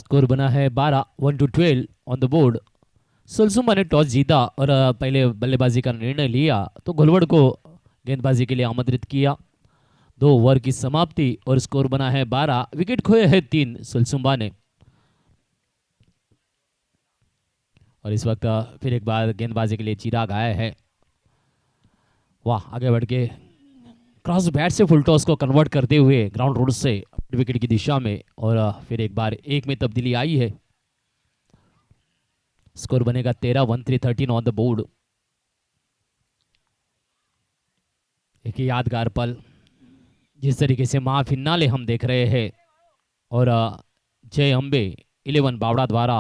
Score बना है 12, 1-12 on the board. सुलसुमा ने टॉस जीता और पहले बल्लेबाजी का निर्णय लिया तो घोलवड़ को गेंदबाजी के लिए आमंत्रित किया। 2 ओवर की समाप्ति और स्कोर बना है 12। विकेट खोए हैं 3 सुलसुमा ने। और इस वक्त फिर एक बार गेंदबाजी के लिए चिराग आया है। वाह, आगे बढ़ के क्रॉस बैट से फुल टॉस को कन्वर्ट करते हुए ग्राउंड रोड से विकेट की दिशा में, और फिर एक बार एक में तब्दीली आई है। स्कोर बनेगा 13, 13 ऑन द बोर्ड। एक यादगार पल जिस तरीके से महाफिनाले हम देख रहे हैं, और जय अंबे 11 बावड़ा द्वारा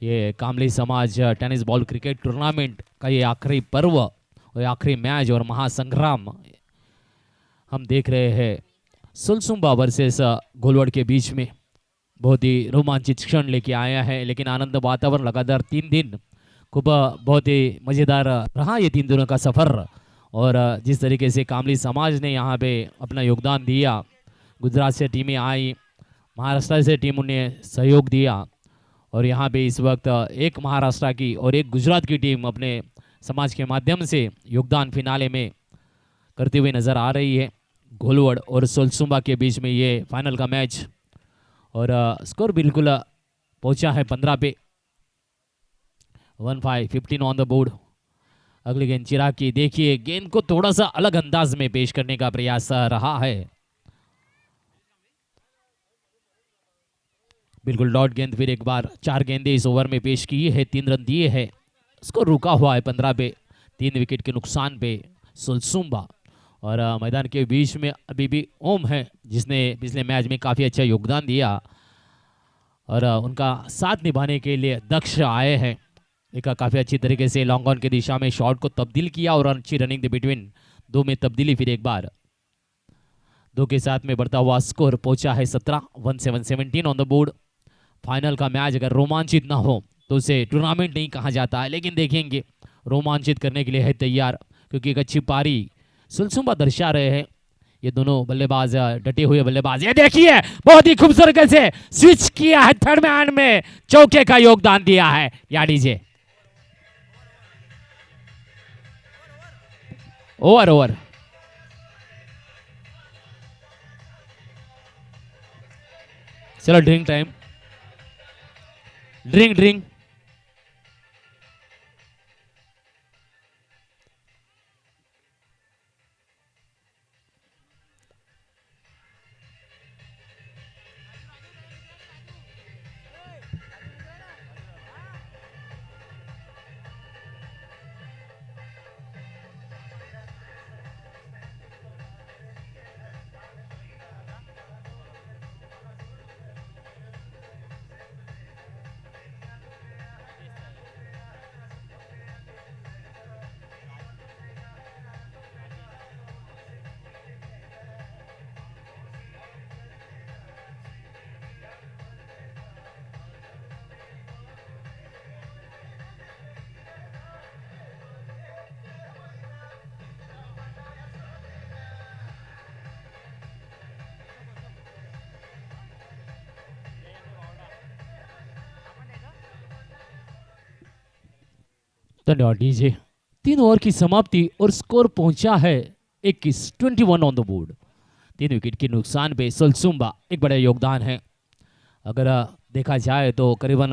ये कामली समाज टेनिस बॉल क्रिकेट टूर्नामेंट का ये आखिरी पर्व और आखिरी मैच और महासंग्राम हम देख रहे हैं। सुलसुम्बा वर्सेस घोलवड़ के बीच में बहुत ही रोमांचित क्षण लेके आया है, लेकिन आनंद वातावरण लगातार 3 दिन खूब बहुत ही मज़ेदार रहा ये 3 दिनों का सफ़र। और जिस तरीके से कामली समाज ने यहाँ पे अपना योगदान दिया, गुजरात से टीमें आई, महाराष्ट्र से टीमों ने सहयोग दिया, और यहाँ पे इस वक्त एक महाराष्ट्र की और एक गुजरात की टीम अपने समाज के माध्यम से योगदान फिनाले में करते हुए नज़र आ रही है। घोलवड़ और सुलसुम्बा के बीच में ये फाइनल का मैच, और स्कोर बिल्कुल पहुंचा है 15 पे। 15, 15 ऑन द बोर्ड। अगली गेंद चिराग की, देखिए गेंद को थोड़ा सा अलग अंदाज में पेश करने का प्रयास रहा है। बिल्कुल डॉट गेंद फिर एक बार 4 गेंदें इस ओवर में पेश की है, 3 रन दिए हैं। स्कोर रुका हुआ है 15 पे, 3 विकेट के नुकसान पे सुलसुम्बा। और मैदान के बीच में अभी भी ओम है, जिसने पिछले मैच में काफ़ी अच्छा योगदान दिया, और उनका साथ निभाने के लिए दक्ष आए हैं। एक काफ़ी अच्छी तरीके से लॉन्ग ऑन की दिशा में शॉट को तब्दील किया और अच्छी रनिंग द बिटवीन। 2 में तब्दीली फिर एक बार 2 के साथ में बढ़ता हुआ स्कोर पहुंचा है 17, 17 ऑन द बोर्ड। फाइनल का मैच अगर रोमांचित ना हो तो उसे टूर्नामेंट नहीं कहा जाता है, लेकिन देखेंगे रोमांचित करने के लिए है तैयार, क्योंकि एक अच्छी पारी सुलसुम्बा दर्शा रहे हैं। ये दोनों बल्लेबाज डटे हुए बल्लेबाज, ये देखिए बहुत ही खूबसूरत से स्विच किया है, थर्ड मैन में चौके का योगदान दिया है। या डीजे ओवर चलो ड्रिंक टाइम, ड्रिंक। धन्यवाद डीजे। 3 ओवर की समाप्ति और स्कोर पहुंचा है 21, 21 ऑन द बोर्ड। 3 विकेट के नुकसान पे सुलसुम्बा एक बड़ा योगदान है। अगर देखा जाए तो करीबन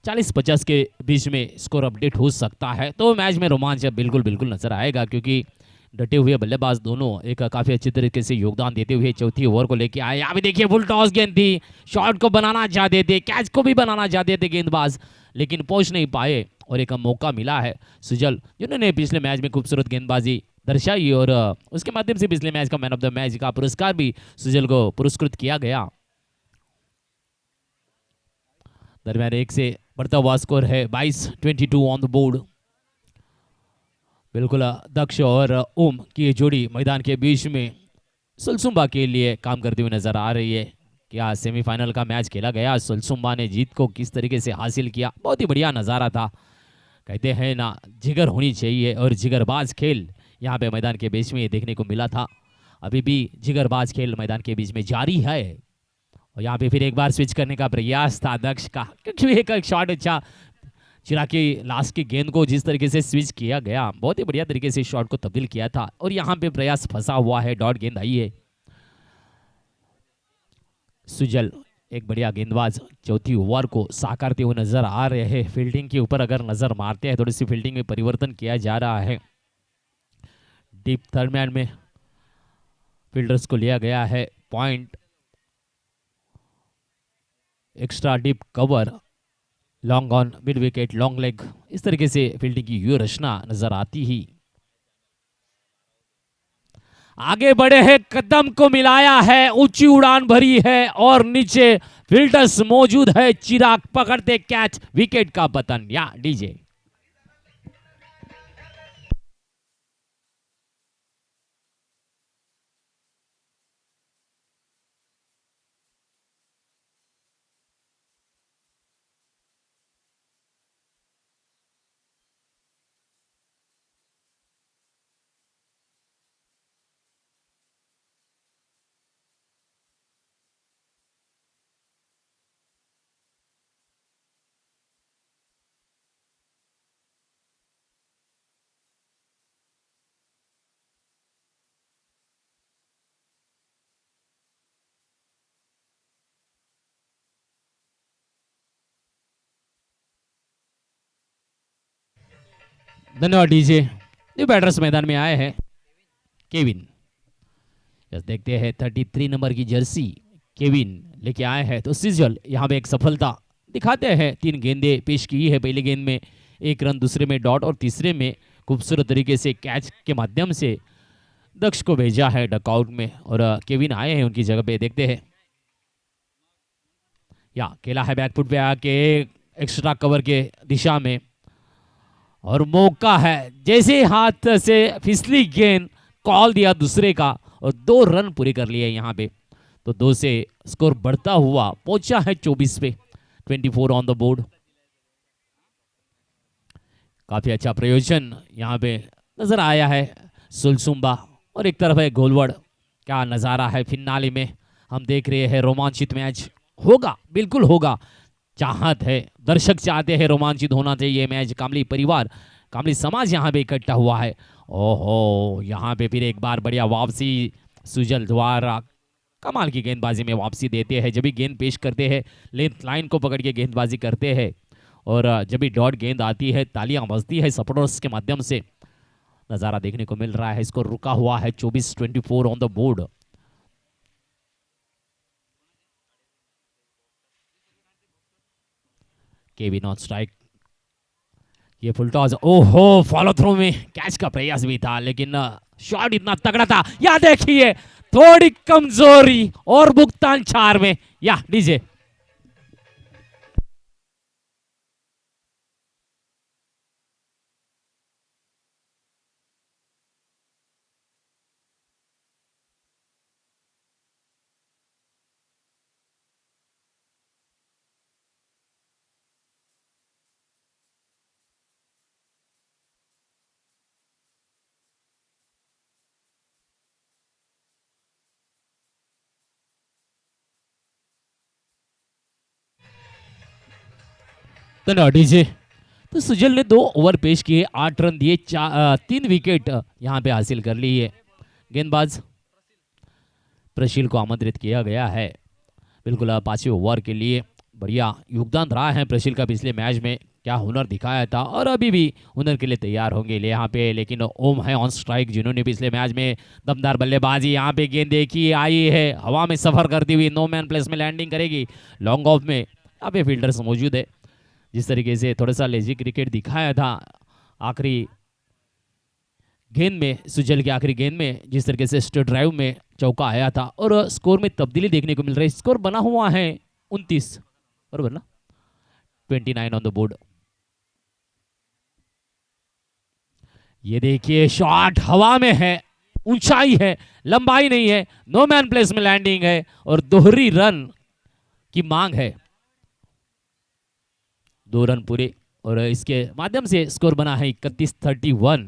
40-50 के बीच में स्कोर अपडेट हो सकता है, तो मैच में रोमांच बिल्कुल नजर आएगा, क्योंकि डटे हुए बल्लेबाज दोनों एक काफ़ी अच्छी तरीके से योगदान देते हुए चौथी ओवर को लेके आए। अभी देखिए फुल टॉस गेंद थी, शॉट को बनाना चाहते थे, कैच को भी बनाना चाहते थे गेंदबाज, लेकिन पहुंच नहीं पाए, और एक मौका मिला है सुजल, जिन्होंने पिछले मैच में खूबसूरत गेंदबाजी दर्शाई, और उसके माध्यम से पिछले मैच का मैन ऑफ द मैच का पुरस्कार भी सुजल को पुरस्कृत किया गया। दरमियान 1 से बढ़ता हुआ स्कोर है 22, 22 ऑन द बोर्ड। बिल्कुल दक्ष और ओम की जोड़ी मैदान के बीच में सुलसुम्बा के लिए काम करती हुई नजर आ रही है। क्या सेमीफाइनल का मैच खेला गया, सुलसुम्बा ने जीत को किस तरीके से हासिल किया, बहुत ही बढ़िया नज़ारा था। कहते हैं ना, जिगर होनी चाहिए, और जिगरबाज खेल यहाँ पे मैदान के बीच में देखने को मिला था। अभी भी जिगरबाज खेल मैदान के बीच में जारी है, और यहाँ पे फिर एक बार स्विच करने का प्रयास था दक्ष का, क्योंकि एक शॉट अच्छा चिराग की लास्ट की गेंद को जिस तरीके से स्विच किया गया, बहुत ही बढ़िया तरीके से शॉट को तब्दील किया था। और यहाँ पे प्रयास फंसा हुआ है, डॉट गेंद आई है। सुजल एक बढ़िया गेंदबाज चौथी ओवर को साकारते हुए नजर आ रहे हैं। फील्डिंग के ऊपर अगर नजर मारते हैं, थोड़ी सी फील्डिंग में परिवर्तन किया जा रहा है। डीप थर्ड मैन में फील्डर्स को लिया गया है point, extra deep cover, long on, mid wicket, long leg, इस तरीके से फील्डिंग की व्यूह रचना नजर आती ही। आगे बढ़े हैं, कदम को मिलाया है, ऊंची उड़ान भरी है और नीचे फील्डर्स मौजूद है। चिराग पकड़ते कैच, विकेट का पतन। या डीजे धन्यवाद डीजे। न्यू बैटर्स मैदान में आए हैं केविन। देखते हैं 33 नंबर की जर्सी केविन लेके आए हैं। तो सिजल यहाँ पे एक सफलता दिखाते हैं। 3 गेंदें पेश की है, पहले गेंद में 1 रन, दूसरे में डॉट और तीसरे में खूबसूरत तरीके से कैच के माध्यम से दक्ष को भेजा है डकआउट में। और केविन आए हैं उनकी जगह पे। देखते हैं, या खेला है बैकफुट पे आके एक्स्ट्रा कवर के दिशा में और मौका है, जैसे हाथ से फिसली गेंद, कॉल दिया दूसरे का और 2 रन पूरे कर लिए यहाँ पे। तो 2 से स्कोर बढ़ता हुआ पहुंचा है 24 पे, 24 ऑन द बोर्ड। काफी अच्छा प्रयोजन यहाँ पे नजर आया है सुलसुम्बा। और एक तरफ है गोलवड़। क्या नजारा है फिनाले में, हम देख रहे हैं रोमांचित मैच होगा, बिल्कुल होगा। चाहत है, दर्शक चाहते हैं रोमांचित होना चाहिए मैच। कामली परिवार, कामली समाज यहाँ पे इकट्ठा हुआ है। ओहो, यहाँ पे फिर एक बार बढ़िया वापसी सुजल द्वारा। कमाल की गेंदबाजी में वापसी देते हैं। जब भी गेंद पेश करते हैं, लेंथ लाइन को पकड़ के गेंदबाजी करते हैं और जब भी डॉट गेंद आती है, तालियां बजती है सपोर्टर्स के माध्यम से। नजारा देखने को मिल रहा है। इसको रुका हुआ है 24-24 on the board. Kevin on strike, ये फुल टॉस। ओहो, फॉलो थ्रो में कैच का प्रयास भी था, लेकिन शॉट इतना तगड़ा था। या देखिए, थोड़ी कमजोरी और भुगतान 4 में। या डीजे तो डीजे। तो सुजल ने 2 ओवर पेश किए, 8 रन दिए, 3 विकेट यहाँ पे हासिल कर ली है। गेंदबाज प्रशील को आमंत्रित किया गया है, बिल्कुल 5वें ओवर के लिए। बढ़िया योगदान रहा है प्रशील का पिछले मैच में, क्या हुनर दिखाया था और अभी भी हुनर के लिए तैयार होंगे यहाँ पे। लेकिन ओम है ऑन स्ट्राइक, जिन्होंने पिछले मैच में दमदार बल्लेबाजी। यहाँ पे गेंद देखी आई है, हवा में सफर करती हुई नो मैन प्लेस में लैंडिंग करेगी। लॉन्ग ऑफ में यहाँ पे फील्डर्स मौजूद है। जिस तरीके से थोड़ा सा लेजी क्रिकेट दिखाया था आखिरी गेंद में, सुजल की आखिरी गेंद में, जिस तरीके से स्ट्रेट ड्राइव में चौका आया था और स्कोर में तब्दीली देखने को मिल रही है। स्कोर बना हुआ है 29, बराबर ना, 29 ऑन द बोर्ड। ये देखिए, शॉट हवा में है, ऊंचाई है, लंबाई नहीं है, नो मैन प्लेस में लैंडिंग है और दोहरी रन की मांग है। 2 रन पूरे और इसके माध्यम से स्कोर बना है 31-31।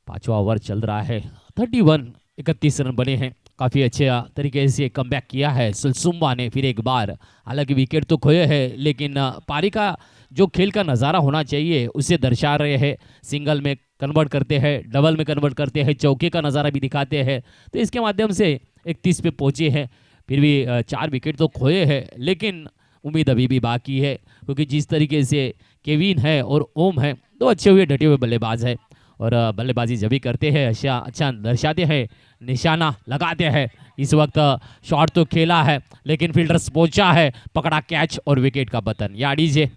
पांचवा ओवर चल रहा है, 31 रन बने हैं। काफ़ी अच्छे तरीके से कमबैक किया है सुलसुम्बा ने फिर एक बार। हालांकि विकेट तो खोए हैं, लेकिन पारी का जो खेल का नज़ारा होना चाहिए उसे दर्शा रहे हैं। सिंगल में कन्वर्ट करते हैं, डबल में कन्वर्ट करते हैं, चौके का नज़ारा भी दिखाते हैं। तो इसके माध्यम से 31 पे पहुंचे हैं। फिर भी 4 विकेट तो खोए हैं, लेकिन उम्मीद अभी भी बाकी है, क्योंकि जिस तरीके से केविन है और ओम है, दो अच्छे हुए डटे हुए बल्लेबाज है। और बल्लेबाजी जब भी करते हैं अच्छा दर्शाते हैं, निशाना लगाते हैं। इस वक्त शॉट तो खेला है, लेकिन फील्डर्स पहुंचा है, पकड़ा कैच और विकेट का पतन। या डीजे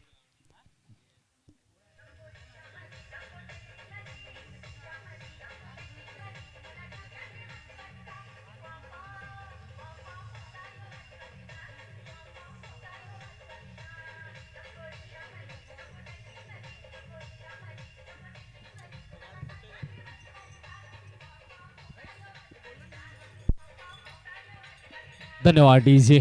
धन्यवाद डीजे।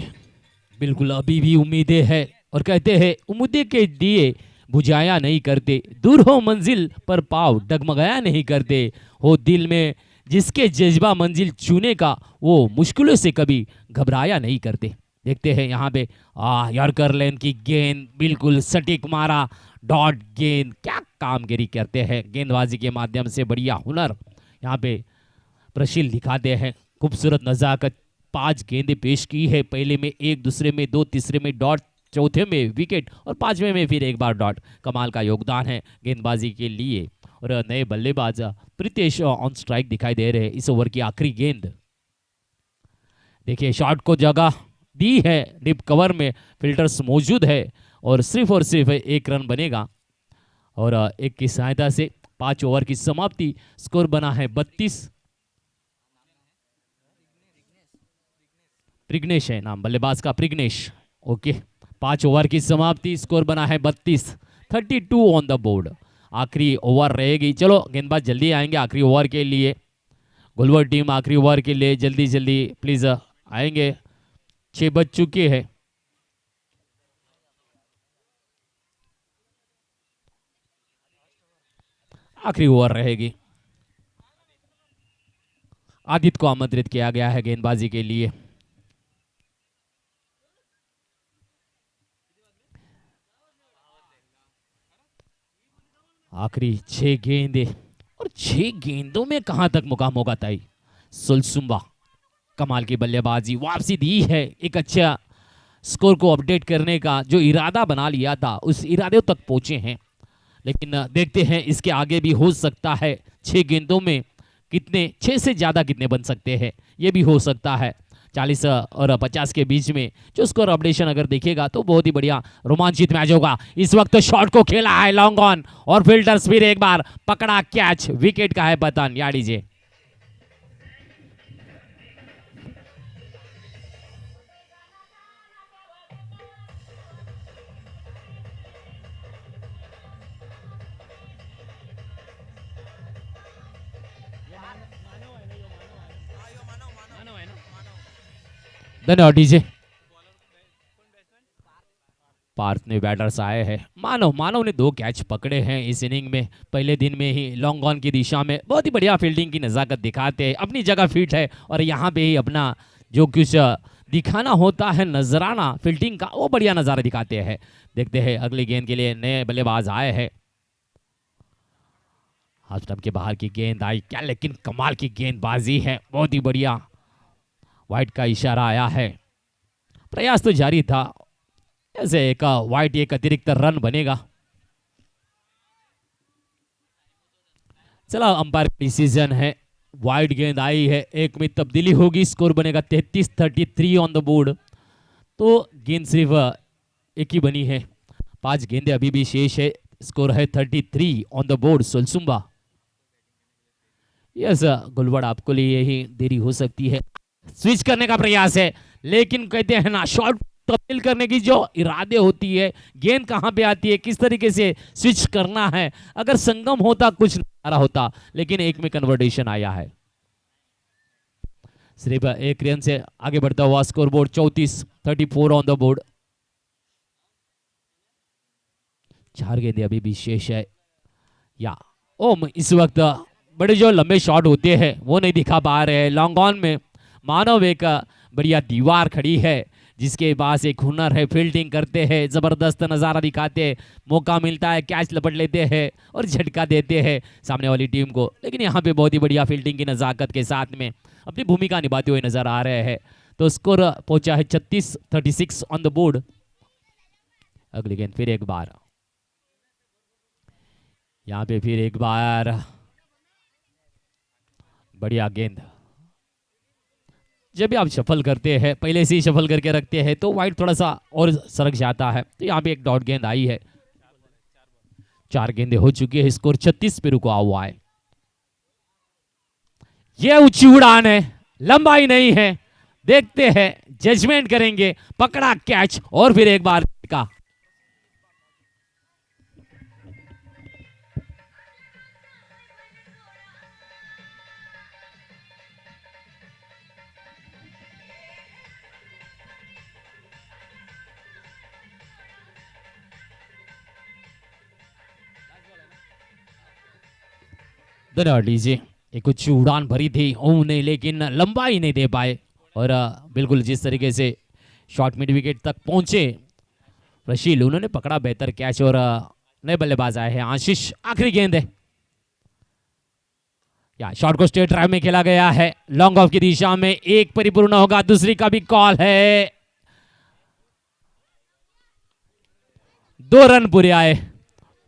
बिल्कुल अभी भी उम्मीदें हैं, और कहते हैं उम्मीदें के दिए बुझाया नहीं करते, दूर हो मंजिल पर पाव डगमगाया नहीं करते, हो दिल में जिसके जज्बा मंजिल चुने का, वो मुश्किलों से कभी घबराया नहीं करते। देखते हैं यहाँ पे यॉर्कर लेन की गेंद बिल्कुल सटीक मारा, डॉट गेंद। क्या कामगिरी करते हैं गेंदबाजी के माध्यम से, बढ़िया हुनर यहाँ पे प्रशील दिखाते हैं। खूबसूरत नजाकत, 5 गेंदें पेश की है। पहले में 1, दूसरे में 2, तीसरे में डॉट, चौथे में विकेट और 5वें में फिर एक बार डॉट। कमाल का योगदान है गेंदबाजी के लिए। और नए बल्लेबाज प्रीतेश ऑन स्ट्राइक दिखाई दे रहे हैं। इस ओवर की आखिरी गेंद देखिए, शॉट को जगह दी है डिप कवर में, फिल्टर्स मौजूद है और सिर्फ 1 रन बनेगा। और एक की सहायता से 5 ओवर की समाप्ति। स्कोर बना है 32। प्रज्ञेश है नाम बल्लेबाज का, प्रज्ञेश। ओके, 5 ओवर की समाप्ति, स्कोर बना है 32, 32 ऑन द बोर्ड। आखिरी ओवर रहेगी। चलो गेंदबाज जल्दी आएंगे आखिरी ओवर के लिए। गुलवर टीम आखिरी ओवर के लिए जल्दी जल्दी प्लीज आएंगे। 6 बज चुके हैं। आखिरी ओवर रहेगी। आदित्य को आमंत्रित किया गया है गेंदबाजी के लिए। आखिरी 6 गेंदे, और 6 गेंदों में कहां तक मुकाम होगा ताई। सुलसुम्बा कमाल की बल्लेबाजी, वापसी दी है। एक अच्छा स्कोर को अपडेट करने का जो इरादा बना लिया था, उस इरादे तक पहुंचे हैं। लेकिन देखते हैं इसके आगे भी हो सकता है। 6 गेंदों में कितने, 6 से ज़्यादा कितने बन सकते हैं, ये भी हो सकता है। 40 और 50 के बीच में जो स्कोर अपडेशन अगर देखेगा तो बहुत ही बढ़िया रोमांचित मैच होगा। इस वक्त तो शॉट को खेला है लॉन्ग ऑन, और फील्डर्स फिर एक बार पकड़ा कैच, विकेट का है पतन। या डीजे धन्यवाद डीजे। पार्थ ने बैटर्स आए हैं। मानव ने 2 कैच पकड़े हैं इस इनिंग में। पहले दिन में ही लॉन्ग ऑन की दिशा में बहुत ही बढ़िया फील्डिंग की नज़ाकत दिखाते हैं। अपनी जगह फिट है, और यहाँ पे ही अपना जो कुछ दिखाना होता है नजराना फील्डिंग का, वो बढ़िया नज़ारा दिखाते हैं। देखते हैं अगली गेंद के लिए नए बल्लेबाज आए हैं। हाफ स्टंप के बाहर की गेंद आई, क्या लेकिन कमाल की गेंदबाजी है, बहुत ही बढ़िया। वाइट का इशारा आया है, प्रयास तो जारी था। ऐसे एक वाइट, एक अतिरिक्त रन बनेगा। चला, अंपायर डिसीजन है। वाइट गेंद आई है, 1 में तब्दीली होगी, स्कोर बनेगा 33-33 ऑन द बोर्ड। तो गेंद सिर्फ एक ही बनी है, 5 गेंदे अभी भी शेष है। स्कोर है 33 ऑन द बोर्ड। सुलसुम्बा, यस गुलवड़, आपको लिए यही देरी हो सकती है। स्विच करने का प्रयास है, लेकिन कहते हैं ना, शॉट तब्दील करने की जो इरादे होती है, गेंद कहां पे आती है, किस तरीके से स्विच करना है, अगर संगम होता कुछ नहीं होता, लेकिन एक में कन्वर्टेशन आया है। सिर्फ 1 रन से आगे बढ़ता हुआ score board 34 on the board. 4 गेंदे अभी भी शेष है। या ओम इस वक्त बड़े जो लंबे शॉट होते हैं वो नहीं दिखा पा रहे हैं। लॉन्ग ऑन में मानव एक बढ़िया दीवार खड़ी है जिसके पास एक हुनर है, फील्डिंग करते हैं, जबरदस्त नज़ारा दिखाते हैं, मौका मिलता है कैच लपट लेते हैं और झटका देते हैं सामने वाली टीम को। लेकिन यहाँ पे बहुत ही बढ़िया फील्डिंग की नज़ाकत के साथ में अपनी भूमिका निभाते हुए नजर आ रहे हैं। तो स्कोर पहुंचा है 36 ऑन द बोर्ड। अगली गेंद फिर एक बार, यहाँ पे फिर एक बार बढ़िया गेंद। जब भी आप शफल करते हैं, पहले से ही शफल करके रखते हैं तो वाइड थोड़ा सा और सरक जाता है। तो यहाँ पे एक डॉट गेंद आई है। 4 गेंदें हो चुकी है, स्कोर 36 पे रुका हुआ है। यह ऊंची उड़ान है, लंबाई नहीं है। देखते हैं, जजमेंट करेंगे। पकड़ा कैच और फिर एक बार का धन्यवाद लीजिए। एक कुछ उड़ान भरी थी उन्हें, लेकिन लंबाई नहीं दे पाए। और बिल्कुल जिस तरीके से शॉर्ट मिड विकेट तक पहुंचे रशील, उन्होंने पकड़ा बेहतर कैच। और नए बल्लेबाज आए हैं आशीष। आखिरी गेंद है, या शॉट को स्ट्रेट ड्राइव में खेला गया है। लॉन्ग ऑफ की दिशा में एक परिपूर्ण होगा, दूसरी का भी कॉल है। 2 रन पूरे आए।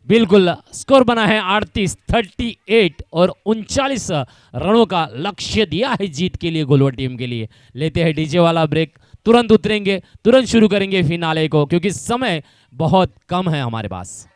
बिल्कुल स्कोर बना है 38 और 39 रनों का लक्ष्य दिया है जीत के लिए गोलवर टीम के लिए। लेते हैं डीजे वाला ब्रेक, तुरंत उतरेंगे, तुरंत शुरू करेंगे फिनाले को, क्योंकि समय बहुत कम है हमारे पास।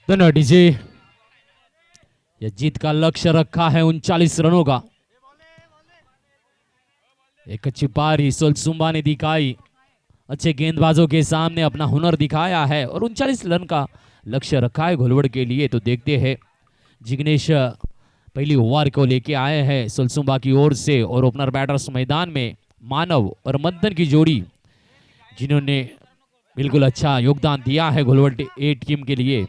धन्यवाद डीजे। यह जीत का लक्ष्य रखा है 39 रनों का। एक अच्छी पारी सोलसुम्बा ने दिखाई, अच्छे गेंदबाजों के सामने अपना हुनर दिखाया है और 39 रन का लक्ष्य रखा है घोलवड़ के लिए। तो देखते हैं जिग्नेश पहली ओवर को लेके आए हैं सुलसुम्बा की ओर से और ओपनर बैटर्स मैदान में मानव और मंथन की जोड़ी, जिन्होंने बिल्कुल अच्छा योगदान दिया है घोलवड ए टीम के लिए।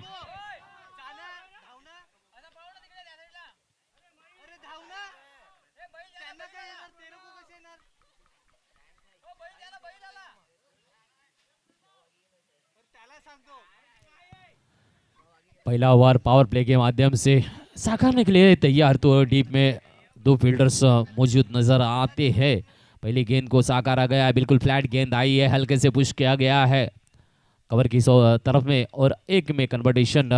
पहला ओवर पावर प्ले के माध्यम से साकारने के लिए तैयार, तो डीप में दो फील्डर्स मौजूद नजर आते हैं। पहली गेंद को साकारा गया है, बिल्कुल फ्लैट गेंद आई है, हल्के से पुश किया गया है कवर की तरफ में और एक में कन्वर्टेशन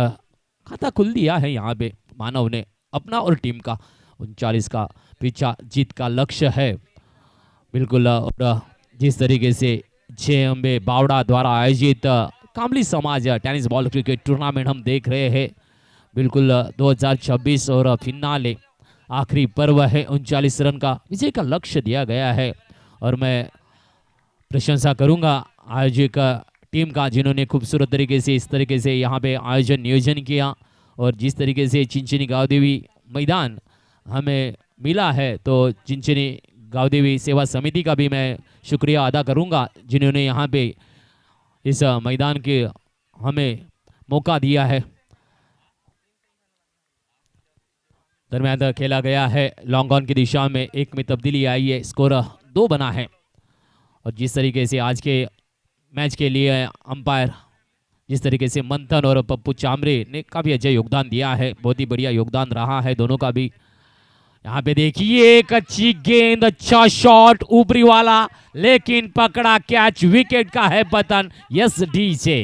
खाता खुल दिया है यहाँ पे मानव ने अपना और टीम का। 39 का पीछा जीत का लक्ष्य है बिल्कुल। और जिस तरीके से जय अम्बे बावड़ा द्वारा आयोजित कामली समाज टेनिस बॉल क्रिकेट टूर्नामेंट हम देख रहे हैं बिल्कुल 2026 और फिनाले आखिरी पर्व है। 39 रन का विजय का लक्ष्य दिया गया है और मैं प्रशंसा करूंगा आयोजक टीम का, जिन्होंने खूबसूरत तरीके से इस तरीके से यहाँ पे आयोजन नियोजन किया और जिस तरीके से चिंचनी गाँव देवी मैदान हमें मिला है, तो चिंचनी गाँव देवी सेवा समिति का भी मैं शुक्रिया अदा करूंगा, जिन्होंने यहाँ पे इस मैदान के हमें मौका दिया है। दरमियान खेला गया है लॉन्ग ऑन की दिशा में, एक में तब्दीली आई है, स्कोर 2 बना है। और जिस तरीके से आज के मैच के लिए अंपायर जिस तरीके से मंथन और पप्पू चामरे ने काफी अच्छा योगदान दिया है, बहुत ही बढ़िया योगदान रहा है दोनों का भी। यहाँ पे देखिए एक अच्छी गेंद, अच्छा शॉट ऊपरी वाला, लेकिन पकड़ा कैच, विकेट का है पतन। यस डीजे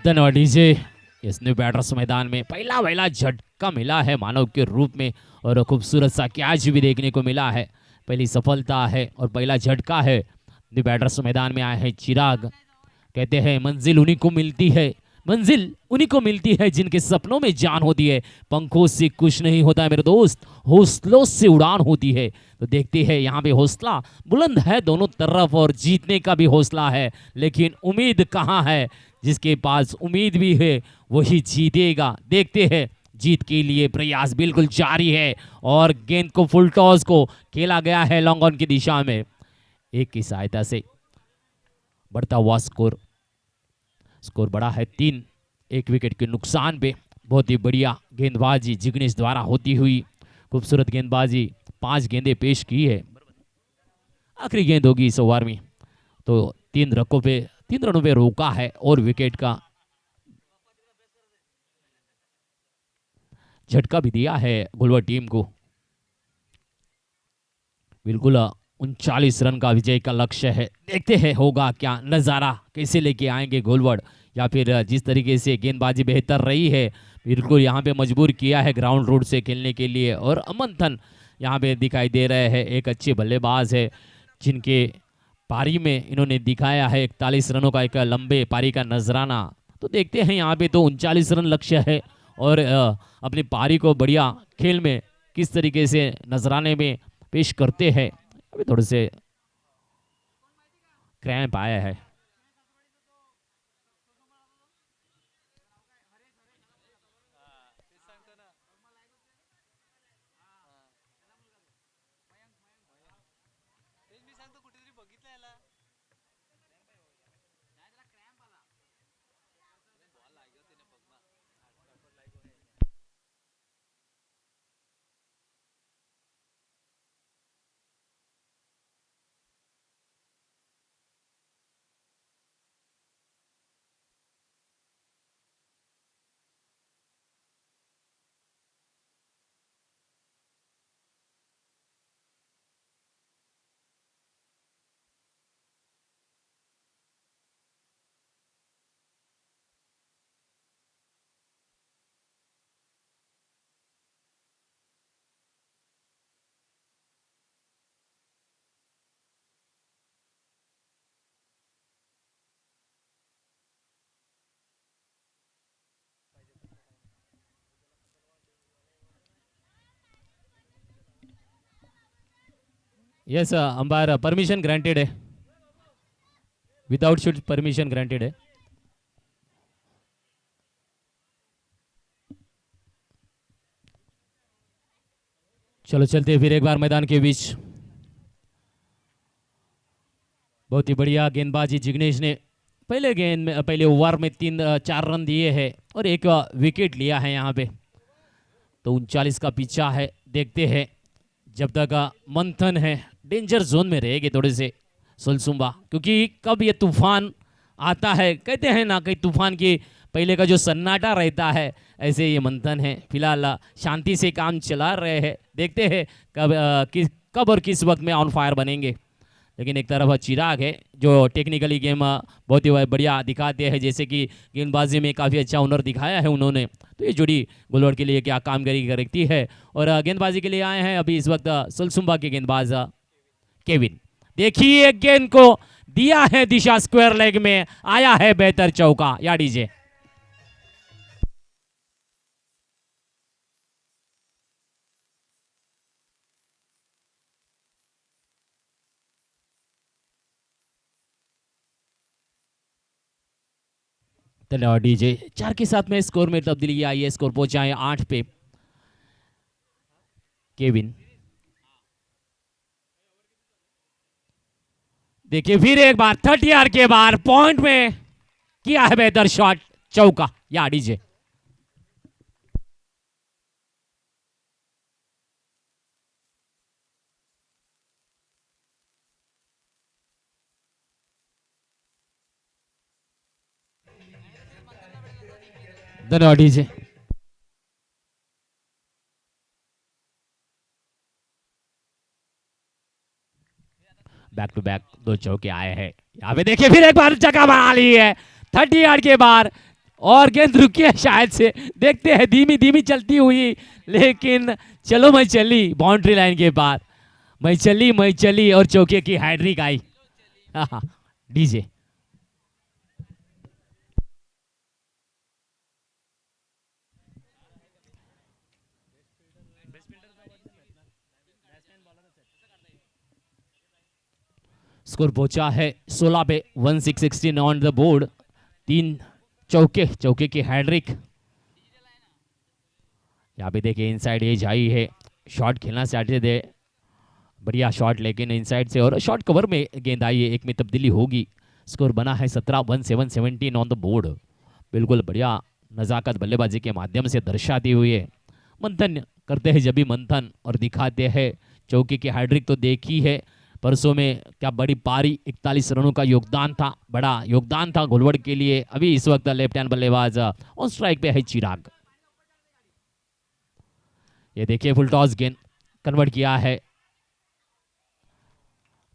धन्यवाद डीजे। इस न्यू बैटर्स मैदान में पहला झटका मिला है मानव के रूप में और खूबसूरत सा कैच भी देखने को मिला है। पहली सफलता है और पहला झटका है। न्यू बैटर्स मैदान में आए हैं चिराग। कहते हैं मंजिल उन्हीं को मिलती है, मंजिल उन्हीं को मिलती है जिनके सपनों में जान होती है। पंखों से कुछ नहीं होता है मेरे दोस्त, हौसलों से उड़ान होती है। तो देखते हैं यहाँ पे हौसला बुलंद है दोनों तरफ और जीतने का भी हौसला है, लेकिन उम्मीद कहाँ है? जिसके पास उम्मीद भी है वही जीतेगा। देखते हैं, जीत के लिए प्रयास बिल्कुल जारी है और गेंद को फुल टॉस को खेला गया है लॉन्ग ऑन की दिशा में। एक की सहायता से बढ़ता हुआ स्कोर बढ़ा है 3, एक विकेट के नुकसान पे। बहुत ही बढ़िया गेंदबाजी जिग्नेश द्वारा होती हुई, खूबसूरत गेंदबाजी, 5 गेंदें पेश की है। आखिरी गेंद होगी इस ओवर में, तो 3 रनों पे रोका है और विकेट का झटका भी दिया है घोलवड टीम को। बिल्कुल 39 रन का विजय का लक्ष्य है। देखते हैं होगा क्या नज़ारा, कैसे लेके आएंगे घोलवड, या फिर जिस तरीके से गेंदबाजी बेहतर रही है बिल्कुल यहाँ पे मजबूर किया है ग्राउंड रूट से खेलने के लिए। और अमनथन यहाँ पे दिखाई दे रहे हैं, एक अच्छे बल्लेबाज है जिनके पारी में इन्होंने दिखाया है 41 रनों का एक लंबे पारी का नजराना। तो देखते हैं यहाँ पे तो 39 रन लक्ष्य है और अपनी पारी को बढ़िया खेल में किस तरीके से नजराने में पेश करते हैं। अभी थोड़े से क्रैम्प आया है। यस अंपायर परमिशन ग्रांटेड है, विदाउट शूट परमिशन ग्रांटेड है। चलो चलते हैं फिर एक बार मैदान के बीच। बहुत ही बढ़िया गेंदबाजी जिग्नेश ने पहले गेंद में, पहले ओवर में 3-4 रन दिए हैं और एक विकेट लिया है यहाँ पे। तो 39 का पीछा है, देखते हैं जब तक मंथन है डेंजर जोन में रहेगी थोड़े से सुलसुम्बा, क्योंकि कब ये तूफान आता है, कहते हैं ना, कई तूफान की पहले का जो सन्नाटा रहता है ऐसे ये मंथन है। फिलहाल शांति से काम चला रहे हैं, देखते हैं कब और किस वक्त में ऑन फायर बनेंगे। लेकिन एक तरफ चिराग है जो टेक्निकली गेम बहुत ही बढ़िया दिखाते हैं, जैसे कि गेंदबाजी में काफ़ी अच्छा हुनर दिखाया है उन्होंने। तो ये जोड़ी गोलवर्ड के लिए क्या कामगिरी करती है। और गेंदबाजी के लिए आए हैं अभी इस वक्त सुलसुम्बा के गेंदबाज केविन। देखिए गेंद को दिया है दिशा, स्क्वायर लेग में आया है बेहतर चौका। या डीजे धन्यवाद डीजे। 4 के साथ में स्कोर में तब्दीली आई है, स्कोर पहुंचा है 8 पे। केविन देखिए फिर एक बार 30 यार्ड के बाहर पॉइंट में किया है बेहतर शॉट, चौका। या डीजे धन्यवाद डीजे। बैक टू बैक 2 चौके आए हैं यहाँ पे। देखिए फिर एक बार जगह बना ली है 30 यार्ड के बाहर और गेंद रुकी है शायद से, देखते हैं धीमी धीमी चलती हुई, लेकिन चलो मैं चली बाउंड्री लाइन के पार, मैं चली और चौके की हैड्रिक आई। डीजे स्कोर पहुंचा है 16 पे, 1616 ऑन द बोर्ड। 3 चौके की हैड्रिक। यहाँ पे देखिए इनसाइड एज आई है, शॉट खेलना चाहते थे, बढ़िया शॉट, लेकिन इनसाइड से और शॉट कवर में गेंद आई है, एक में तब्दीली होगी। स्कोर बना है 17, 17 ऑन द बोर्ड। बिल्कुल बढ़िया नज़ाकत बल्लेबाजी के माध्यम से दर्शाती हुई है। मंथन करते हैं जब भी मंथन और दिखाते हैं चौके की हैड्रिक तो देखी है परसों में, क्या बड़ी पारी 41 रनों का योगदान था, बड़ा योगदान था गोलवर्ड के लिए। अभी इस वक्त लेफ्ट हैंड बल्लेबाज ऑन स्ट्राइक पे है चिराग। ये देखिए फुल टॉस गेंद कन्वर्ट किया है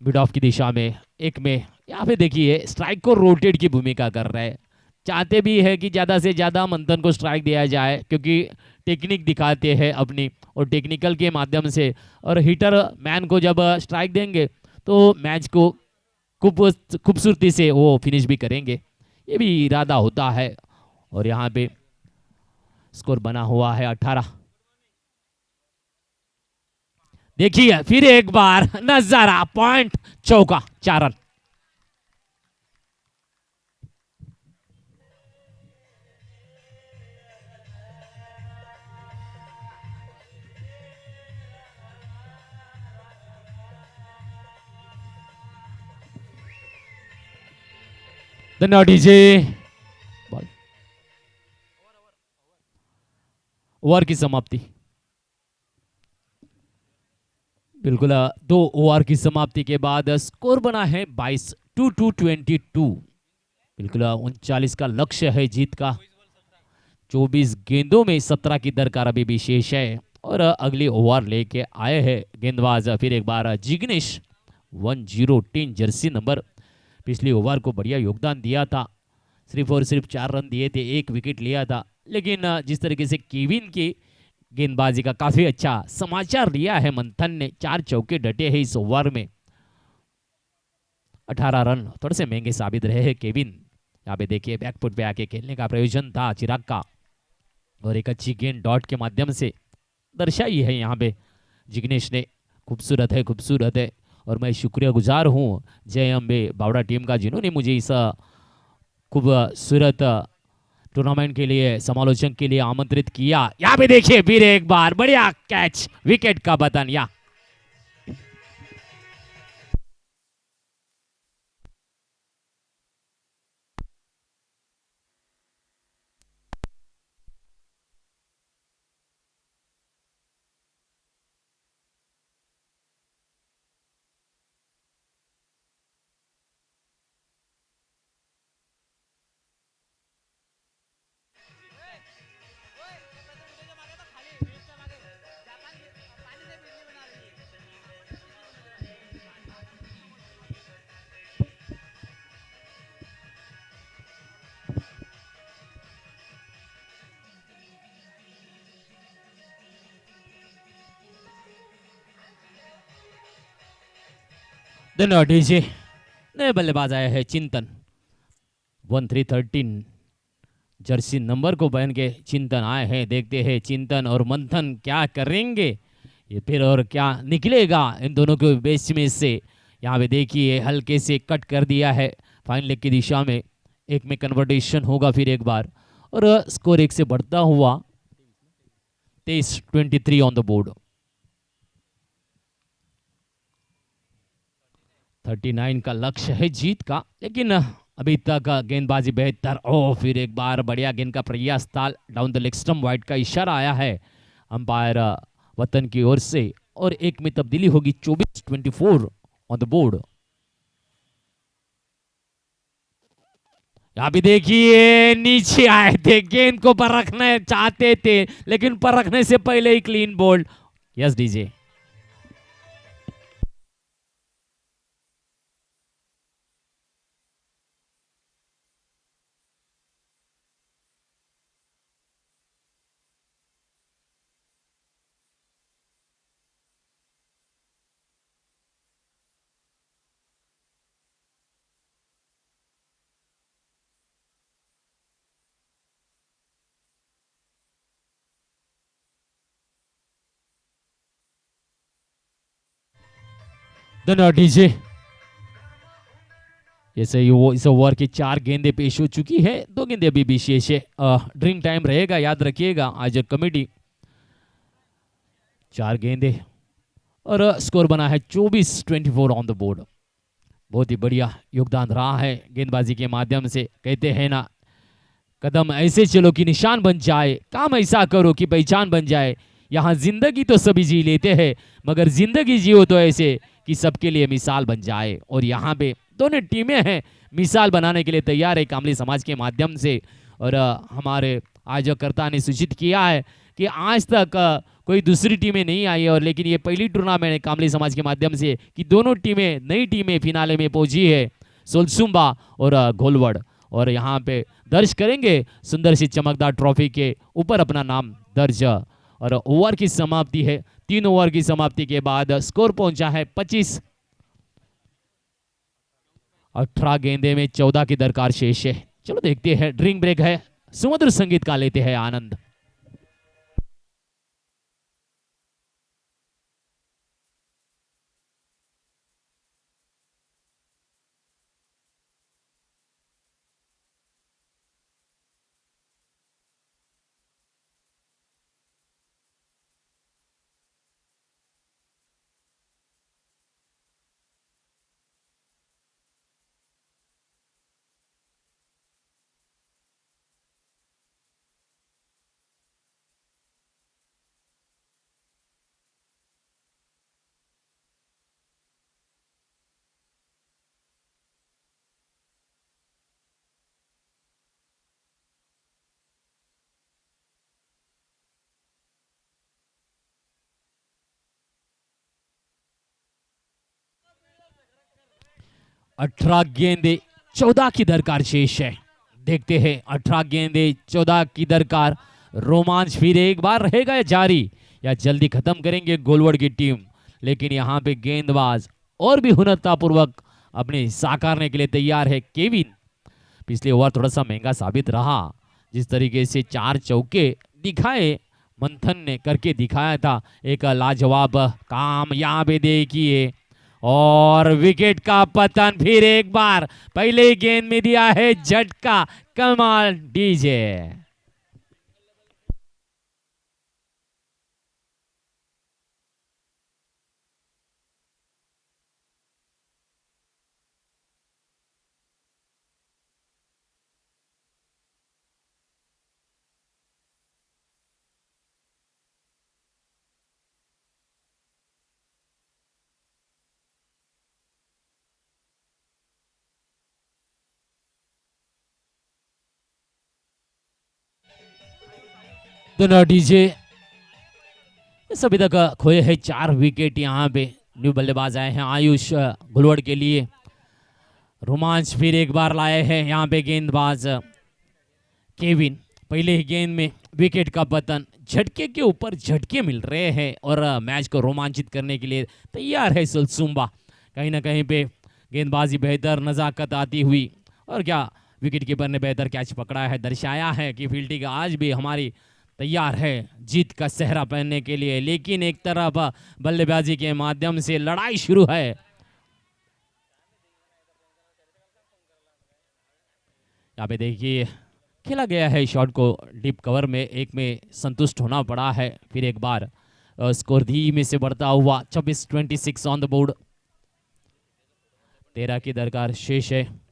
मिड ऑफ की दिशा में, एक में। यहाँ पे देखिए स्ट्राइक को रोटेट की भूमिका कर रहा है, चाहते भी है कि ज़्यादा से ज़्यादा मंथन को स्ट्राइक दिया जाए, क्योंकि टेक्निक दिखाते हैं अपनी और टेक्निकल के माध्यम से, और हिटर मैन को जब स्ट्राइक देंगे तो मैच को खूबसूरती से वो फिनिश भी करेंगे, ये भी इरादा होता है। और यहाँ पे स्कोर बना हुआ है 18। देखिए फिर एक बार नजारा, पॉइंट, चौका, 4 रन। धन्यवाद डीजे। ओवर की समाप्ति, बिल्कुल 2 ओवर की समाप्ति के बाद स्कोर बना है 22, 22। बिल्कुल 39 का लक्ष्य है जीत का। 24 गेंदों में 17 की दरकार अभी भी शेष है और अगली ओवर लेके आए हैं गेंदबाज फिर एक बार जिग्नेश, 1010 जर्सी नंबर। पिछली ओवर को बढ़िया योगदान दिया था, सिर्फ और सिर्फ 4 रन दिए थे, 1 विकेट लिया था, लेकिन जिस तरीके से केविन की गेंदबाजी का काफी अच्छा समाचार लिया है मंथन ने, 4 चौके डटे हैं इस ओवर में। 18 रन थोड़े से महंगे साबित रहे हैं केविन। यहाँ पे देखिए बैकफुट पे आके खेलने का प्रयोजन था चिराग का और एक अच्छी गेंद डॉट के माध्यम से दर्शाई है यहाँ पे जिग्नेश ने। खूबसूरत है, खूबसूरत है। और मैं शुक्रियागुजार हूँ जय अम्बे बावड़ा टीम का, जिन्होंने मुझे इस खूबसूरत टूर्नामेंट के लिए समालोचन के लिए आमंत्रित किया। यहाँ पे देखिए फिर एक बार बढ़िया कैच, विकेट का पतन। या धन्यवाद डीजे। नए बल्लेबाज आए हैं चिंतन, 1313 जर्सी नंबर को पहन के चिंतन आए हैं। देखते हैं चिंतन और मंथन क्या करेंगे ये फिर, और क्या निकलेगा इन दोनों के बेच में से। यहाँ पे देखिए हल्के से कट कर दिया है फाइन लेग की दिशा में, एक में कन्वर्टेशन होगा फिर एक बार, और स्कोर एक से बढ़ता हुआ 23-23 ऑन द बोर्ड। 39 का लक्ष्य है जीत का, लेकिन अभी तक गेंदबाजी बेहतर। ओ फिर एक बार बढ़िया गेंद का प्रयास था, down the leg stump, wide का इशारा आया है अंपायर वतन की ओर से, और एक में तब्दीली होगी 24-24 ऑन द बोर्ड। यहाँ भी देखिए नीचे आए थे, गेंद को परखना चाहते थे लेकिन परखने से पहले ही क्लीन बोल्ड। Yes DJ. धन्यवाद डीजे। जैसे वो इस ओवर की 4 गेंदें पेश हो चुकी है, 2 गेंदें अभी भी शेष है। ड्रीम टाइम रहेगा, याद रखिएगा आयोजक कमेटी। 4 गेंदें और स्कोर बना है 24-24 ऑन द बोर्ड। बहुत ही बढ़िया योगदान रहा है गेंदबाजी के माध्यम से। कहते हैं ना, कदम ऐसे चलो कि निशान बन जाए, काम ऐसा करो कि पहचान बन जाए। यहाँ जिंदगी तो सभी जी लेते हैं, मगर जिंदगी जियो तो ऐसे कि सबके लिए मिसाल बन जाए। और यहाँ पे दोनों टीमें हैं मिसाल बनाने के लिए तैयार है कामली समाज के माध्यम से। और हमारे आयोजकर्ता ने सूचित किया है कि आज तक कोई दूसरी टीमें नहीं आई है, और लेकिन ये पहली टूर्नामेंट है कामली समाज के माध्यम से कि दोनों टीमें, नई टीमें फिनाले में पहुंची है, सोलसुम्बा और घोलवड़। और यहाँ पे दर्ज करेंगे सुंदर सी चमकदार ट्रॉफी के ऊपर अपना नाम दर्ज। और ओवर की समाप्ति है, 3 ओवर की समाप्ति के बाद स्कोर पहुंचा है 25। 18 गेंदे में 14 की दरकार शेष है। चलो देखते हैं, ड्रिंक ब्रेक है, सुमधुर संगीत का लेते हैं आनंद। अठारह गेंदे 14 की दरकार शेष है। देखते हैं 18 गेंदे 14 की दरकार, रोमांच फिर एक बार रहेगा या जारी, या जल्दी खत्म करेंगे गोलवड़ की टीम। लेकिन यहाँ पे गेंदबाज और भी हुनरतापूर्वक अपने साकारने के लिए तैयार है केविन। पिछले ओवर थोड़ा सा महंगा साबित रहा, जिस तरीके से 4 चौके दिखाए मंथन ने करके दिखाया था, एक लाजवाब काम यहाँ पे देखिए। और विकेट का पतन फिर एक बार, पहले ही गेंद में दिया है झटका। कमाल डीजे। दोनों डीजे इस अभी तक खोए हैं 4 विकेट। यहाँ पे न्यू बल्लेबाज आए हैं आयुष घुलवड़ के लिए। रोमांच फिर एक बार लाए हैं यहाँ पे गेंदबाज केविन। पहले ही गेंद में विकेट का पतन, झटके के ऊपर झटके मिल रहे हैं और मैच को रोमांचित करने के लिए तैयार है सुलसुम्बा। कहीं ना कहीं पे गेंदबाजी बेहतर, नज़ाकत आती हुई, और क्या विकेट कीपर ने बेहतर कैच पकड़ा है, दर्शाया है कि फील्डिंग आज भी हमारी तैयार है जीत का सेहरा पहनने के लिए। लेकिन एक तरफ बल्लेबाजी के माध्यम से लड़ाई शुरू है। यहाँ पे देखिए खेला गया है शॉट को डीप कवर में, एक में संतुष्ट होना पड़ा है। फिर एक बार स्कोर धीमे से बढ़ता हुआ 26-26 ऑन द बोर्ड। 13 की दरकार शेष है।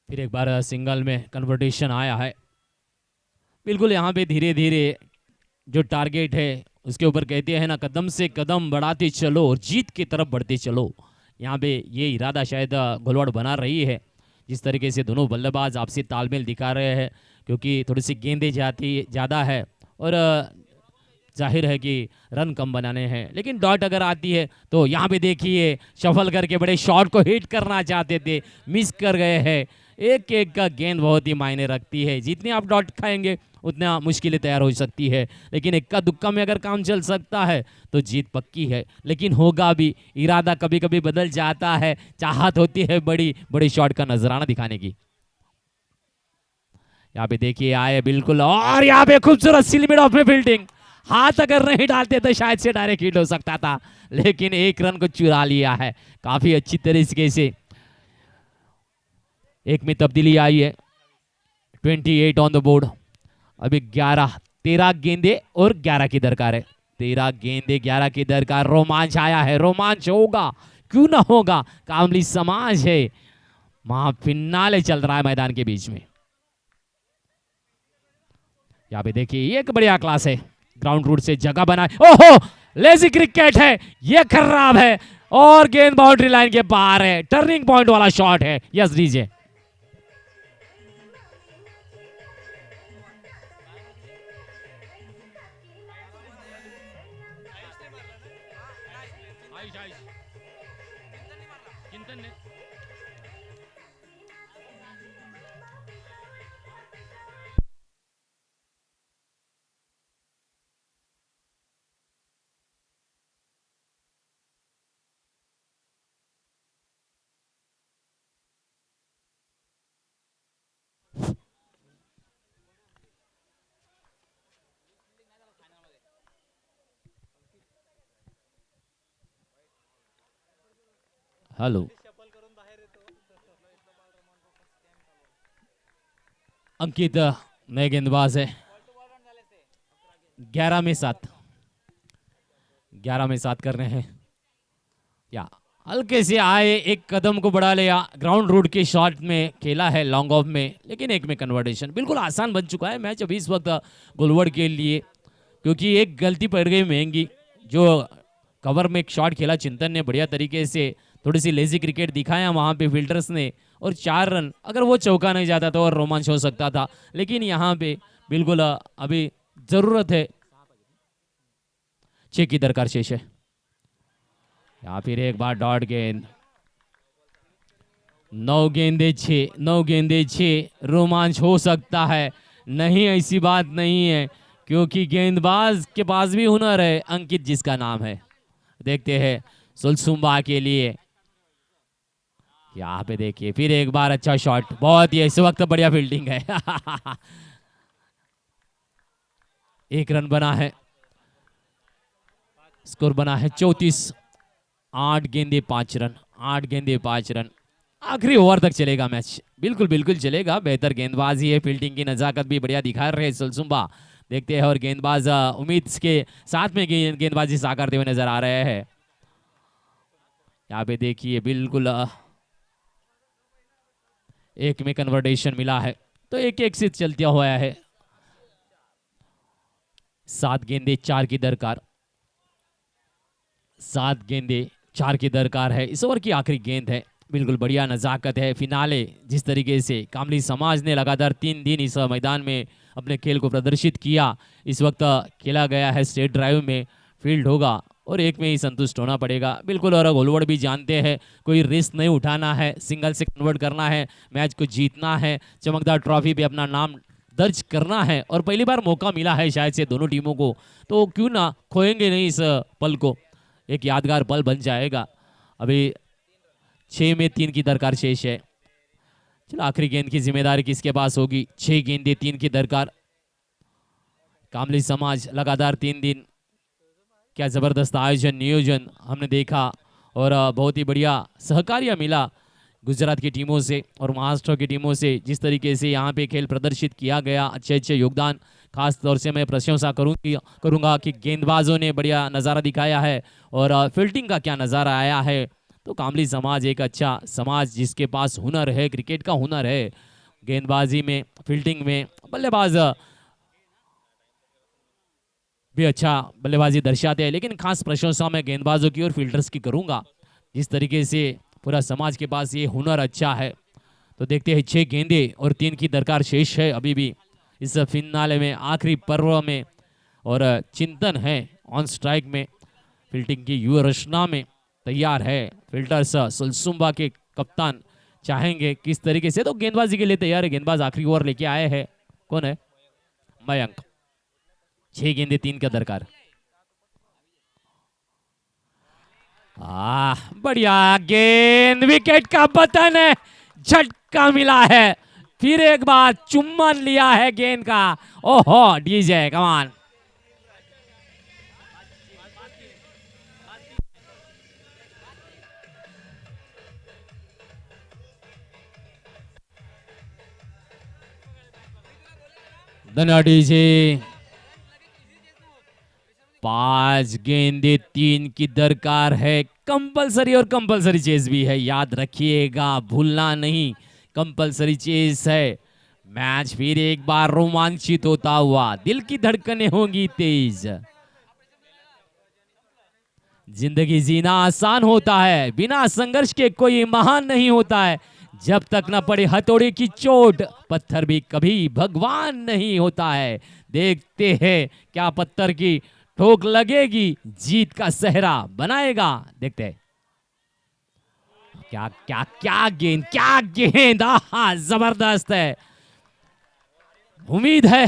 फिर एक बार सिंगल में कन्वर्टेशन आया है। बिल्कुल यहाँ पे धीरे धीरे जो टारगेट है उसके ऊपर कहते हैं ना, कदम से कदम बढ़ाते चलो और जीत की तरफ बढ़ते चलो। यहाँ पे ये इरादा शायद घोलवाड़ बना रही है। जिस तरीके से दोनों बल्लेबाज आपसी तालमेल दिखा रहे हैं, क्योंकि थोड़ी सी गेंदें जाती ज़्यादा है और जाहिर है कि रन कम बनाने हैं। लेकिन डॉट अगर आती है तो यहाँ पे देखिए शफल करके बड़े शॉट को हिट करना चाहते थे, मिस कर गए हैं। एक एक का गेंद बहुत ही मायने रखती है। जितने आप डॉट खाएंगे उतना मुश्किलें तैयार हो सकती है, लेकिन इक्का दुक्का में अगर काम चल सकता है तो जीत पक्की है। लेकिन होगा भी, इरादा कभी कभी बदल जाता है, चाहत होती है बड़ी बड़ी शॉट का नजराना दिखाने की। यहाँ पे देखिए आए बिल्कुल, और यहाँ पे खूबसूरत सिलमिट ऑफ में फील्डिंग। हाथ अगर नहीं डालते तो शायद से डायरेक्ट हिट हो सकता था, लेकिन एक रन को चुरा लिया है काफी अच्छी तरीके से। एक में तब्दीली आई है, 28 ऑन द बोर्ड। अभी 13 गेंदे और 11 की दरकार है। 13 गेंदे 11 की दरकार। रोमांच आया है, रोमांच होगा क्यों ना होगा, कामली समाज है, महाफिनाले चल रहा है मैदान के बीच में। यहाँ पे देखिए एक बढ़िया क्लास है, ग्राउंड रूट से जगह बनाए। ओहो, लेजी क्रिकेट है, ये खराब है और गेंद बाउंड्री लाइन के बाहर है। टर्निंग पॉइंट वाला शॉट है। Yes DJ. हेलो, अंकित नए गेंदबाज है। 11 में 7, 11 में 7 कर रहे हैं। या हल्के से आए, एक कदम को बढ़ा लिया, ग्राउंड रूट के शॉट में खेला है लॉन्ग ऑफ में, लेकिन एक में कन्वर्टेशन। बिल्कुल आसान बन चुका है मैच अभी इस वक्त घुलवड़ के लिए, क्योंकि एक गलती पड़ गई महंगी। जो कवर में एक शॉट खेला चिंतन ने बढ़िया तरीके से, थोड़ी सी लेजी क्रिकेट दिखाया वहां पे फील्डर्स ने, और 4 रन, अगर वो चौका नहीं जाता तो और रोमांच हो सकता था। लेकिन यहाँ पे बिल्कुल अभी जरूरत है 6 की दरकार शेष है। या फिर एक बार डॉट गेंद। 9 गेंदे 6, 9 गेंदे 6, रोमांच हो सकता है। नहीं, ऐसी बात नहीं है, क्योंकि गेंदबाज के पास भी हुनर है, अंकित जिसका नाम है। देखते हैं सुलसुम्बा के लिए। यहाँ पे देखिए फिर एक बार अच्छा शॉट, बहुत ही इस वक्त बढ़िया फील्डिंग है। एक रन बना है, स्कोर बना है 34। 8 गेंदे 5 रन, 8 गेंदे 5 रन। आखिरी ओवर तक चलेगा मैच, बिल्कुल बिल्कुल चलेगा। बेहतर गेंदबाजी है, फील्डिंग की नजाकत भी बढ़िया दिखा रहे हैं सुलसुम्बा। देखते हैं और गेंदबाज उम्मीद के साथ में गेंदबाजी साकारते हुए नजर आ रहे हैं। यहाँ पे देखिए बिल्कुल एक में कन्वर्टेशन मिला है, तो एक एक से चलता हुआ है। 7 गेंदे 4 की दरकार, 7 गेंदे 4 की दरकार है। इस ओवर की आखिरी गेंद है, बिल्कुल बढ़िया नजाकत है। फिनाले जिस तरीके से कामली समाज ने लगातार 3 दिन इस मैदान में अपने खेल को प्रदर्शित किया, इस वक्त खेला गया है स्टेट ड्राइव में, फील्ड होगा और एक में ही संतुष्ट होना पड़ेगा। बिल्कुल, और गोलवर्ड भी जानते हैं कोई रिस्क नहीं उठाना है, सिंगल से कन्वर्ट करना है, मैच को जीतना है, चमकदार ट्रॉफी पे अपना नाम दर्ज करना है। और पहली बार मौका मिला है शायद से दोनों टीमों को, तो क्यों ना खोएंगे नहीं इस पल को, एक यादगार पल बन जाएगा। अभी 6 में 3 की दरकार शेष है। चलो आखिरी गेंद की जिम्मेदारी किसके पास होगी। 6 गेंदे 3 की दरकार। कामली समाज लगातार 3 दिन, क्या जबरदस्त आयोजन नियोजन हमने देखा और बहुत ही बढ़िया सहकार्य मिला गुजरात की टीमों से और महाराष्ट्र की टीमों से। जिस तरीके से यहाँ पे खेल प्रदर्शित किया गया, अच्छे अच्छे योगदान, खास तौर से मैं प्रशंसा करूँगा कि गेंदबाजों ने बढ़िया नज़ारा दिखाया है और फील्डिंग का क्या नज़ारा आया है। तो कामली समाज एक अच्छा समाज जिसके पास हुनर है, क्रिकेट का हुनर है, गेंदबाजी में, फील्डिंग में, बल्लेबाज भी अच्छा बल्लेबाजी दर्शाते हैं। लेकिन खास प्रशंसा मैं गेंदबाजों की और फील्डर्स की करूंगा, जिस तरीके से पूरा समाज के पास ये हुनर अच्छा है। तो देखते हैं 6 गेंदे और 3 की दरकार शेष है अभी भी इस फिनाले में, आखिरी पर्व में, और चिंतन है ऑन स्ट्राइक में, फील्डिंग की युवा रचना में तैयार है फील्डर्स। सुलसुम्बा के कप्तान चाहेंगे किस तरीके से, तो गेंदबाजी के लिए तैयार है। गेंदबाज आखिरी ओवर लेके आए हैं, कौन है, मयंक। 6 गेंदे 3 का दरकार। बढ़िया गेंद, विकेट का पतन है, झटका मिला है, फिर एक बार चुम्बन लिया है गेंद का। ओहो डीजे कमान। धन्यवाद डीजे। 5 गेंदे 3 की दरकार है, कंपलसरी और कंपलसरी चेस भी है, याद रखिएगा, भूलना नहीं, कंपलसरी चेस है। मैच फिर एक बार रोमांचित होता हुआ, दिल की धड़कनें होंगी तेज। जिंदगी जीना आसान होता है, बिना संघर्ष के कोई महान नहीं होता है। जब तक न पड़े हथौड़े की चोट, पत्थर भी कभी भगवान नहीं होता है। देखते हैं क्या पत्थर की ठोक लगेगी, जीत का सेहरा बनाएगा। देखते हैं क्या क्या क्या गेंद, क्या गेंद, जबरदस्त है। उम्मीद है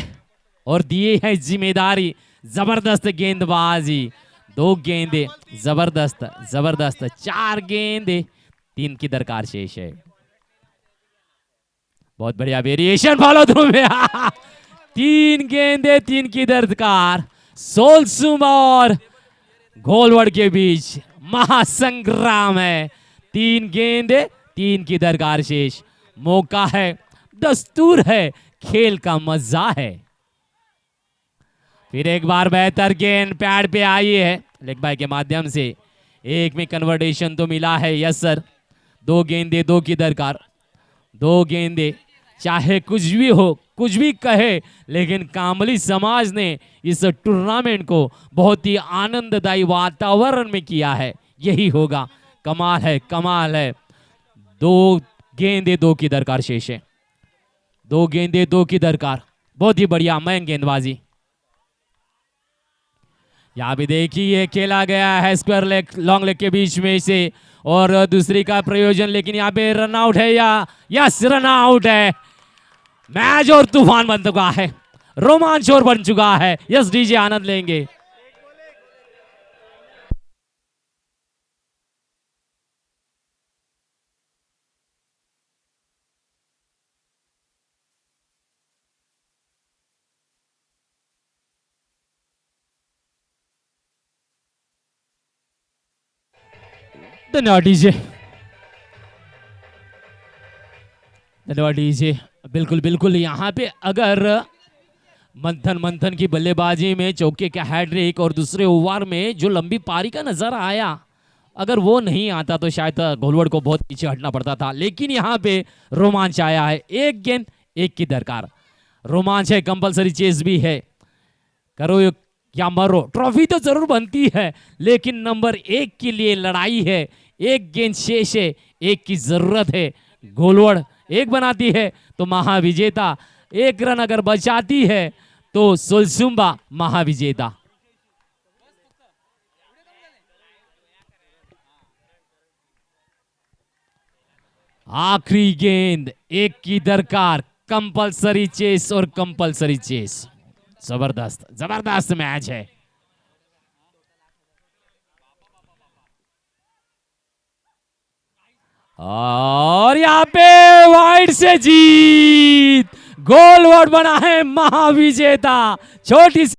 और दिए है जिम्मेदारी, जबरदस्त गेंदबाजी। 2 गेंदे, जबरदस्त जबरदस्त। 4 गेंदे 3 की दरकार शेष है। बहुत बढ़िया वेरिएशन फॉलो थ्रू में। 3 गेंदे 3 की दरकार। सुलसुम्बा और गोलवर्ड के बीच महासंग्राम है। 3 गेंदे 3 की दरकार शेष। मौका है, दस्तूर है, खेल का मजा है। फिर एक बार बेहतर गेंद पैड पे आई है लेग बाय के माध्यम से, एक में कन्वर्टेशन तो मिला है, यस सर। 2 गेंदे 2 की दरकार। 2 गेंदे, चाहे कुछ भी हो, कुछ भी कहे, लेकिन कामली समाज ने इस टूर्नामेंट को बहुत ही आनंददायी वातावरण में किया है। यही होगा, कमाल है, कमाल है। 2 गेंदे 2 की दरकार शेष है। 2 गेंदे 2 की दरकार। बहुत ही बढ़िया मयंक गेंदबाजी। यहाँ भी देखिए खेला गया है स्क्वायर लेग, लॉन्ग लेग के बीच में से, और दूसरी का प्रयोजन, लेकिन यहाँ पे रन आउट है या यस रन आउट है। मैच और तूफान बन चुका है, रोमांच और बन चुका है। यस डीजे आनंद लेंगे। धन्यवाद डीजे, धन्यवाद डीजे। बिल्कुल बिल्कुल, यहाँ पे अगर मंथन मंथन की बल्लेबाजी में चौके का हैट्रिक और दूसरे ओवर में जो लंबी पारी का नजर आया, अगर वो नहीं आता तो शायद घोलवड़ को बहुत पीछे हटना पड़ता था। लेकिन यहाँ पे रोमांच आया है, एक गेंद एक की दरकार, रोमांच है, कंपलसरी चेस भी है, करो या मरो। ट्रॉफी तो जरूर बनती है, लेकिन नंबर 1 के लिए लड़ाई है, एक गेंद शेष है, एक की जरूरत है। घोलवड़ एक बनाती है तो महाविजेता, एक रन अगर बचाती है तो सुलसुम्बा महाविजेता। आखिरी गेंद एक की दरकार, कंपलसरी चेस और कंपलसरी चेस। जबरदस्त जबरदस्त मैच है। और यहाँ पे वाइड से जीत, गोलवर्ड बना है महाविजेता। छोटी सी